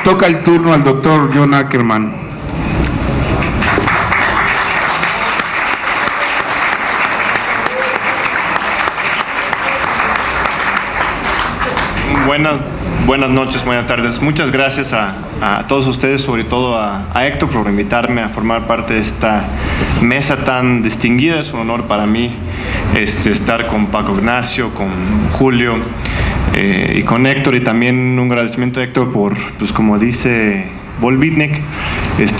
toca el turno al doctor John Ackerman. Buenas noches, buenas tardes. Muchas gracias a todos ustedes, sobre todo a Héctor, por invitarme a formar parte de esta mesa tan distinguida. Es un honor para mí estar con Paco Ignacio, con Julio y con Héctor, y también un agradecimiento a Héctor por, pues como dice Volvitnik,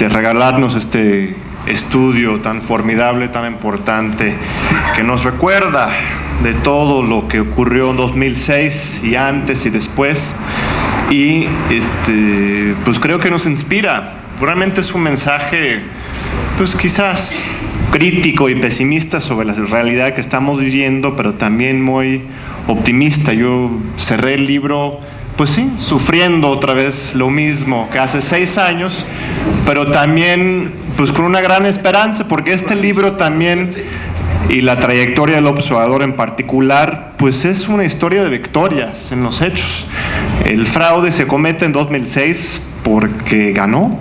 regalarnos este estudio tan formidable, tan importante, que nos recuerda de todo lo que ocurrió en 2006 y antes y después, y pues creo que nos inspira. Realmente es un mensaje, pues quizás crítico y pesimista sobre la realidad que estamos viviendo, pero también muy optimista. Yo cerré el libro, pues sí, sufriendo otra vez lo mismo que hace 6 años, pero también pues con una gran esperanza, porque este libro también, y la trayectoria de López Obrador en particular, pues es una historia de victorias en los hechos. El fraude se comete en 2006 porque ganó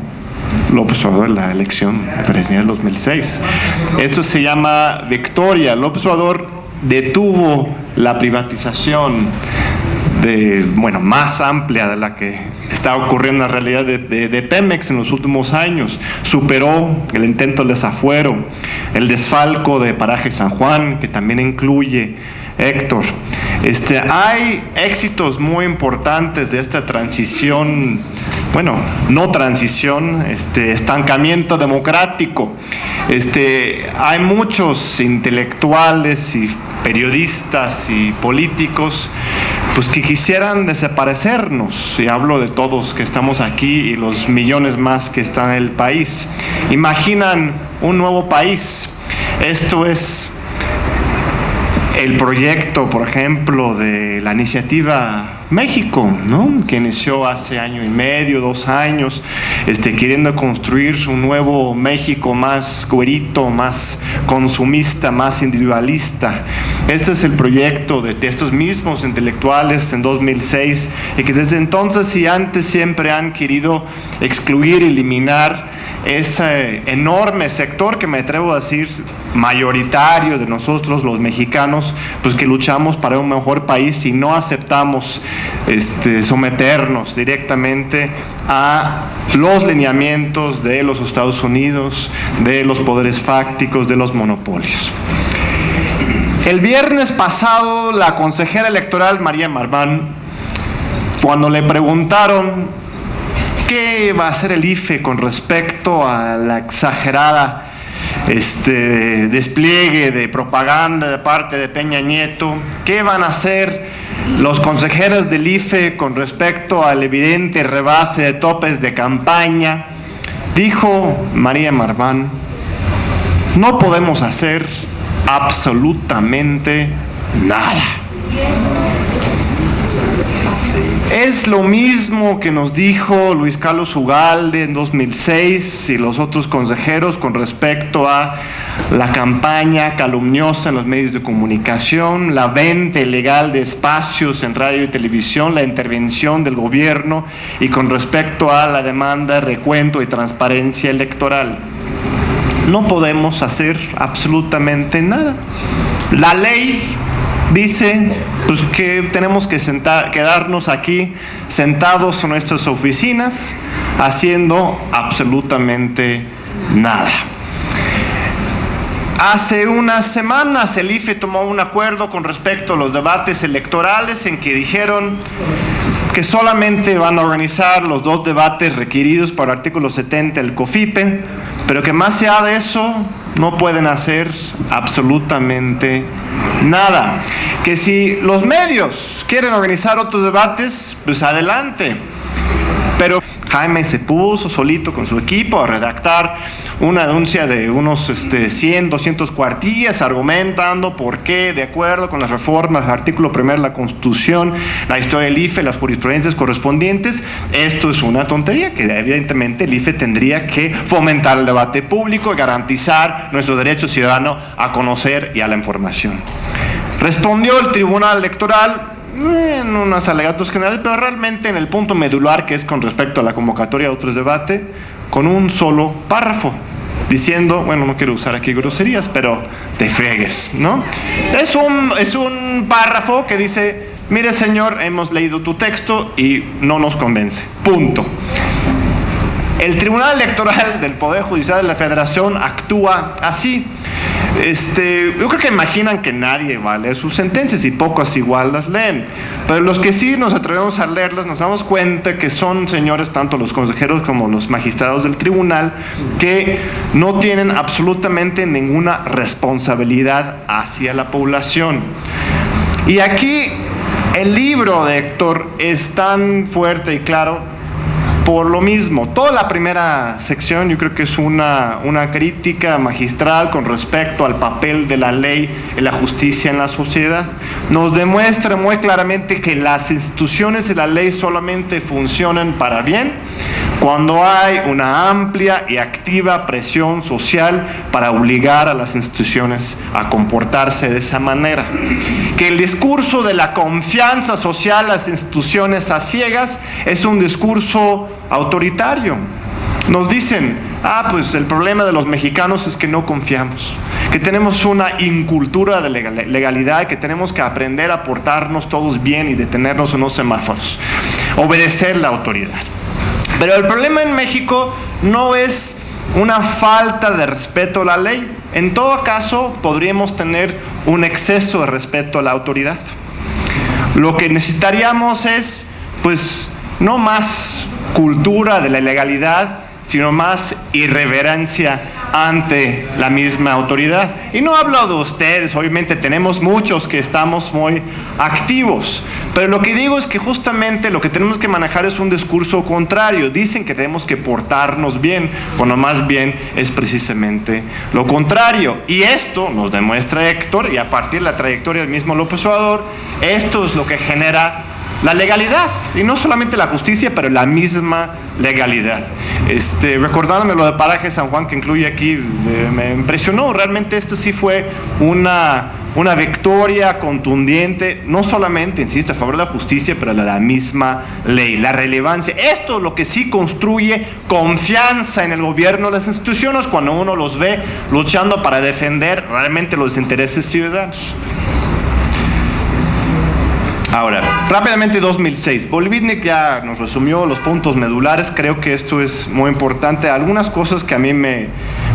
López Obrador la elección presidencial de 2006. Esto se llama victoria. López Obrador detuvo la privatización más amplia de la que está ocurriendo en la realidad de Pemex en los últimos años. Superó el intento de desafuero, el desfalco de Paraje San Juan, que también incluye Héctor. Hay éxitos muy importantes de esta transición, no transición, estancamiento democrático. Hay muchos intelectuales y periodistas y políticos pues que quisieran desaparecernos, y hablo de todos que estamos aquí y los millones más que están en el país. Imaginan un nuevo país. Esto es el proyecto, por ejemplo, de la iniciativa México, ¿no?, que inició hace 1 año y medio, 2 años, queriendo construir un nuevo México más güerito, más consumista, más individualista. Este es el proyecto de estos mismos intelectuales en 2006, y que desde entonces y antes siempre han querido excluir, eliminar ese enorme sector, que me atrevo a decir mayoritario de nosotros los mexicanos, pues que luchamos para un mejor país y no aceptamos someternos directamente a los lineamientos de los Estados Unidos, de los poderes fácticos, de los monopolios. El viernes pasado, la consejera electoral María Marván, cuando le preguntaron ¿qué va a hacer el IFE con respecto a la exagerada despliegue de propaganda de parte de Peña Nieto? ¿Qué van a hacer los consejeros del IFE con respecto al evidente rebase de topes de campaña? Dijo María Marván: no podemos hacer absolutamente nada. Es lo mismo que nos dijo Luis Carlos Ugalde en 2006 y los otros consejeros con respecto a la campaña calumniosa en los medios de comunicación, la venta ilegal de espacios en radio y televisión, la intervención del gobierno, y con respecto a la demanda de recuento y transparencia electoral. No podemos hacer absolutamente nada. La ley dice pues que tenemos que quedarnos aquí sentados en nuestras oficinas haciendo absolutamente nada. Hace unas semanas el IFE tomó un acuerdo con respecto a los debates electorales, en que dijeron que solamente van a organizar los 2 debates requeridos por el artículo 70 del COFIPE, pero que más allá de eso no pueden hacer absolutamente nada. Que si los medios quieren organizar otros debates, pues adelante. Pero Jaime se puso solito con su equipo a redactar una denuncia de unos 100, 200 cuartillas, argumentando por qué, de acuerdo con las reformas al artículo 1 de la Constitución, la historia del IFE, las jurisprudencias correspondientes, esto es una tontería, que evidentemente el IFE tendría que fomentar el debate público y garantizar nuestro derecho ciudadano a conocer y a la información. Respondió el Tribunal Electoral en unos alegatos generales, pero realmente en el punto medular, que es con respecto a la convocatoria a otros debates, con un solo párrafo, diciendo, bueno, no quiero usar aquí groserías, pero te fregues, ¿no? Es un párrafo que dice, mire señor, hemos leído tu texto y no nos convence, punto. El Tribunal Electoral del Poder Judicial de la Federación actúa así. Yo creo que imaginan que nadie va a leer sus sentencias y pocos igual las leen. Pero los que sí nos atrevemos a leerlas nos damos cuenta que son señores, tanto los consejeros como los magistrados del tribunal, que no tienen absolutamente ninguna responsabilidad hacia la población. Y aquí el libro de Héctor es tan fuerte y claro por lo mismo. Toda la primera sección yo creo que es una crítica magistral con respecto al papel de la ley y la justicia en la sociedad. Nos demuestra muy claramente que las instituciones de la ley solamente funcionan para bien cuando hay una amplia y activa presión social para obligar a las instituciones a comportarse de esa manera. Que el discurso de la confianza social a las instituciones a ciegas es un discurso autoritario. Nos dicen, pues el problema de los mexicanos es que no confiamos, que tenemos una incultura de legalidad, que tenemos que aprender a portarnos todos bien y detenernos en los semáforos, obedecer la autoridad. Pero el problema en México no es una falta de respeto a la ley. En todo caso, podríamos tener un exceso de respeto a la autoridad. Lo que necesitaríamos es, pues, no más cultura de la legalidad, sino más irreverencia ante la misma autoridad. Y no hablo de ustedes, obviamente tenemos muchos que estamos muy activos, pero lo que digo es que justamente lo que tenemos que manejar es un discurso contrario. Dicen que tenemos que portarnos bien, cuando más bien es precisamente lo contrario. Y esto nos demuestra Héctor, y a partir de la trayectoria del mismo López Obrador, esto es lo que genera la legalidad, y no solamente la justicia, pero la misma legalidad. Recordándome lo de Paraje San Juan, que incluye aquí, me impresionó. Realmente esto sí fue una victoria contundente, no solamente, insisto, a favor de la justicia, pero de la misma ley, la relevancia. Esto es lo que sí construye confianza en el gobierno de las instituciones, cuando uno los ve luchando para defender realmente los intereses ciudadanos. Ahora, rápidamente 2006. Bolivitnik ya nos resumió los puntos medulares. Creo que esto es muy importante. Algunas cosas que a mí me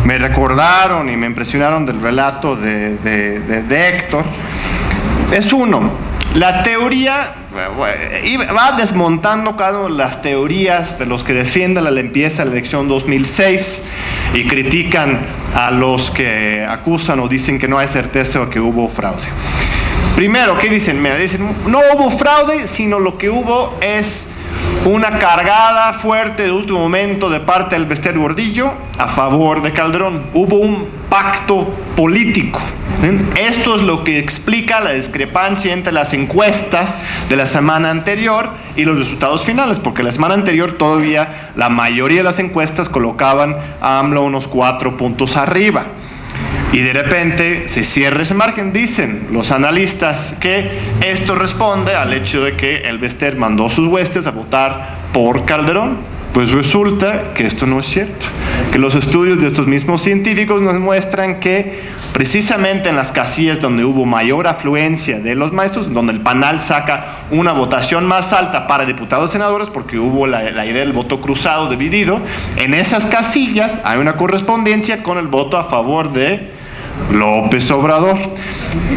recordaron y me impresionaron del relato de Héctor. Es uno, la teoría va desmontando cada una de las teorías de los que defienden la limpieza de la elección 2006 y critican a los que acusan o dicen que no hay certeza o que hubo fraude. Primero, ¿qué dicen? Mira, dicen, no hubo fraude, sino lo que hubo es una cargada fuerte de último momento de parte del Bester Gordillo a favor de Calderón. Hubo un pacto político. Esto es lo que explica la discrepancia entre las encuestas de la semana anterior y los resultados finales, porque la semana anterior todavía la mayoría de las encuestas colocaban a AMLO unos 4 puntos arriba. Y de repente se cierra ese margen. Dicen los analistas que esto responde al hecho de que el Bester mandó sus huestes a votar por Calderón. Pues resulta que esto no es cierto, que los estudios de estos mismos científicos nos muestran que precisamente en las casillas donde hubo mayor afluencia de los maestros, donde el panel saca una votación más alta para diputados y senadores, porque hubo la idea del voto cruzado dividido, en esas casillas hay una correspondencia con el voto a favor de López Obrador.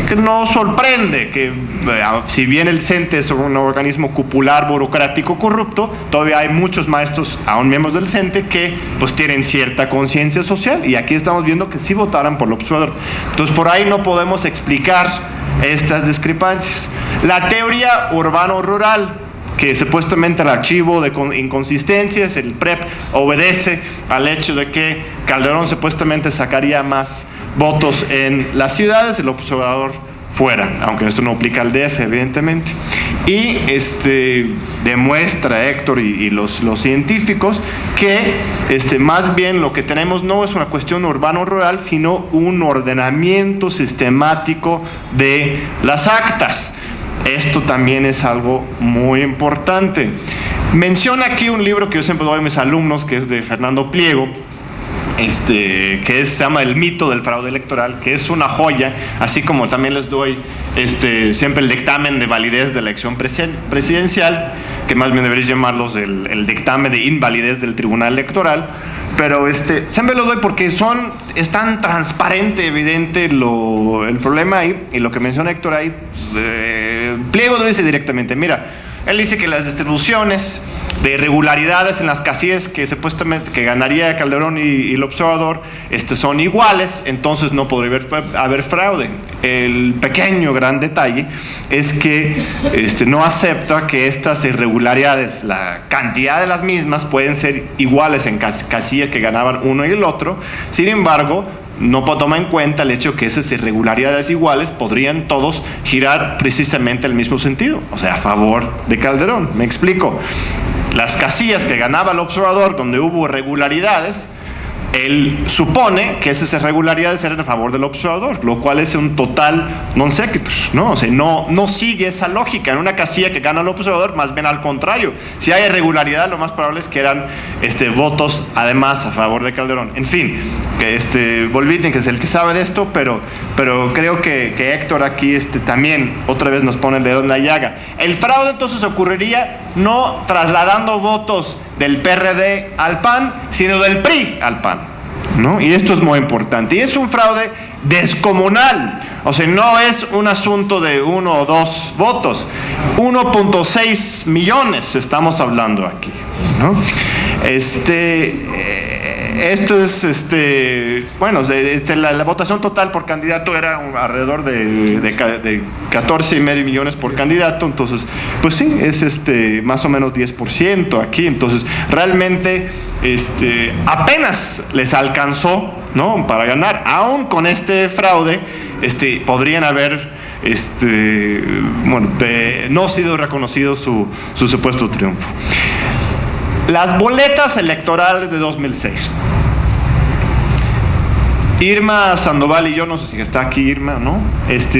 Que no sorprende que, si bien el CENTE es un organismo cupular, burocrático, corrupto, todavía hay muchos maestros, aún miembros del CENTE, que pues tienen cierta conciencia social, y aquí estamos viendo que sí votaron por López Obrador. Entonces por ahí no podemos explicar estas discrepancias. La teoría urbano-rural, que supuestamente el archivo de inconsistencias, el PREP, obedece al hecho de que Calderón supuestamente sacaría más votos en las ciudades, el López Obrador fuera, aunque esto no aplica al DF, evidentemente. Y demuestra Héctor y los científicos que más bien lo que tenemos no es una cuestión urbano-rural, sino un ordenamiento sistemático de las actas. Esto también es algo muy importante. Menciona aquí un libro que yo siempre doy a mis alumnos, que es de Fernando Pliego, se llama El mito del fraude electoral, que es una joya, así como también les doy siempre el dictamen de validez de la elección presidencial, que más bien deberéis llamarlos el dictamen de invalidez del Tribunal Electoral. Pero siempre lo doy porque es tan transparente, evidente el problema ahí, y lo que menciona Héctor ahí. Pliego lo dice directamente. Mira, él dice que las distribuciones de irregularidades en las casillas que supuestamente que ganaría Calderón y el observador son iguales, entonces no podría haber fraude. El pequeño gran detalle es que no acepta que estas irregularidades, la cantidad de las mismas, pueden ser iguales en casillas que ganaban uno y el otro. Sin embargo, no toma en cuenta el hecho que esas irregularidades iguales podrían todos girar precisamente el mismo sentido, o sea, a favor de Calderón. Me explico. Las casillas que ganaba el observador, donde hubo irregularidades, él supone que esas irregularidades eran a favor del observador, lo cual es un total non sequitur, ¿no? O sea, no sigue esa lógica. En una casilla que gana el observador, más bien al contrario. Si hay irregularidad, lo más probable es que eran votos además a favor de Calderón. En fin, que Volviten, que es el que sabe de esto, pero creo que Héctor aquí también otra vez nos pone el dedo en la llaga. El fraude entonces ocurriría no trasladando votos del PRD al PAN, sino del PRI al PAN, ¿no? Y esto es muy importante. Y es un fraude descomunal. O sea, no es un asunto de 1 o 2 votos. 1.6 millones estamos hablando aquí, ¿no? Esto es, bueno, la votación total por candidato era alrededor de 14,5 millones por candidato. Entonces, pues sí, es más o menos 10% aquí. Entonces, realmente apenas les alcanzó, ¿no?, para ganar. Aún con este fraude, podrían haber no sido reconocido su supuesto triunfo. Las boletas electorales de 2006. Irma Sandoval y yo, no sé si está aquí Irma, ¿no?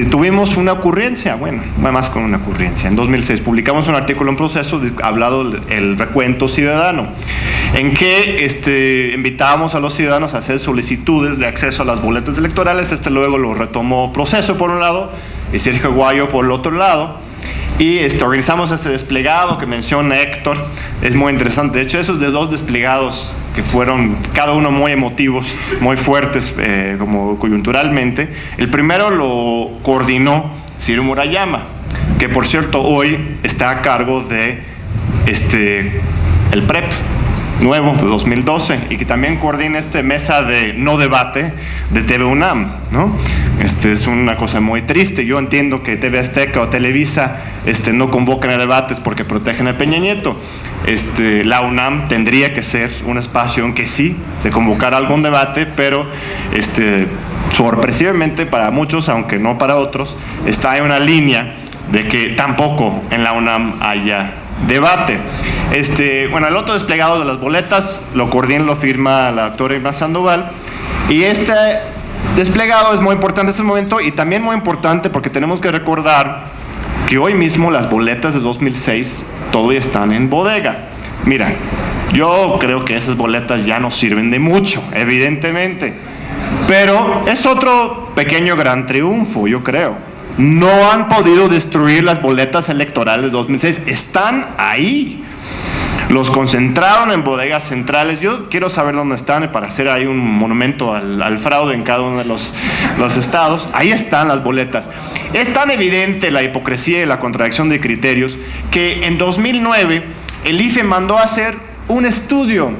Tuvimos una ocurrencia, bueno, más con una ocurrencia. En 2006 publicamos un artículo en Proceso hablado del recuento ciudadano, en que invitábamos a los ciudadanos a hacer solicitudes de acceso a las boletas electorales. Luego lo retomó Proceso por un lado y Sergio Aguayo por el otro lado. Y organizamos este desplegado que menciona Héctor. Es muy interesante. De hecho, esos de 2 desplegados que fueron cada uno muy emotivos, muy fuertes, como coyunturalmente. El primero lo coordinó Ciro Murayama, que por cierto hoy está a cargo de el PREP nuevo de 2012, y que también coordina mesa de no debate de TV UNAM, ¿no? Es una cosa muy triste. Yo entiendo que TV Azteca o Televisa no convocan a debates porque protegen a Peña Nieto. La UNAM tendría que ser un espacio en que sí se convocara algún debate, pero sorpresivamente para muchos, aunque no para otros, está en una línea de que tampoco en la UNAM haya debate. Bueno, el otro desplegado de las boletas lo coordina, lo firma la doctora Irma Sandoval, y desplegado es muy importante en este momento, y también muy importante porque tenemos que recordar que hoy mismo las boletas de 2006 todavía están en bodega. Mira, yo creo que esas boletas ya no sirven de mucho, evidentemente, pero es otro pequeño gran triunfo, yo creo. No han podido destruir las boletas electorales de 2006, están ahí. Los concentraron en bodegas centrales. Yo quiero saber dónde están para hacer ahí un monumento al fraude en cada uno de los estados. Ahí están las boletas. Es tan evidente la hipocresía y la contradicción de criterios que en 2009 el IFE mandó a hacer un estudio